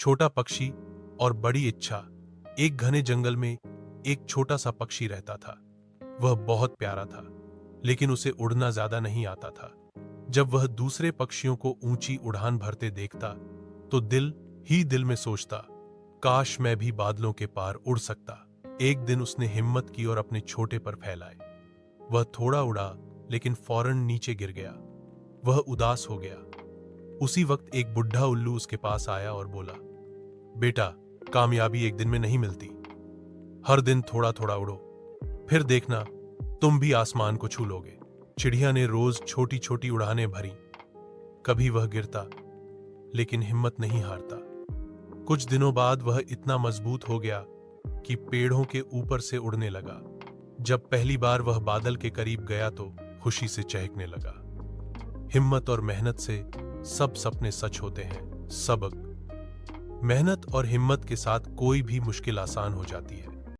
छोटा पक्षी और बड़ी इच्छा। एक घने जंगल में एक छोटा सा पक्षी रहता था। वह बहुत प्यारा था, लेकिन उसे उड़ना ज्यादा नहीं आता था। जब वह दूसरे पक्षियों को ऊंची उड़ान भरते देखता तो दिल ही दिल में सोचता, काश मैं भी बादलों के पार उड़ सकता। एक दिन उसने हिम्मत की और अपने छोटे पर फैलाए। वह थोड़ा उड़ा, लेकिन फौरन नीचे गिर गया। वह उदास हो गया। उसी वक्त एक बुढ़ा उल्लू उसके पास आया और बोला, बेटा, कामयाबी एक दिन में नहीं मिलती। हर दिन थोड़ा थोड़ा उड़ो, फिर देखना तुम भी आसमान को छू लोगे। चिड़िया ने रोज छोटी छोटी उड़ानें भरी। कभी वह गिरता, लेकिन हिम्मत नहीं हारता। कुछ दिनों बाद वह इतना मजबूत हो गया कि पेड़ों के ऊपर से उड़ने लगा। जब पहली बार वह बादल के करीब गया तो खुशी से चहकने लगा। हिम्मत और मेहनत से सब सपने सच होते हैं। सबक: मेहनत और हिम्मत के साथ कोई भी मुश्किल आसान हो जाती है।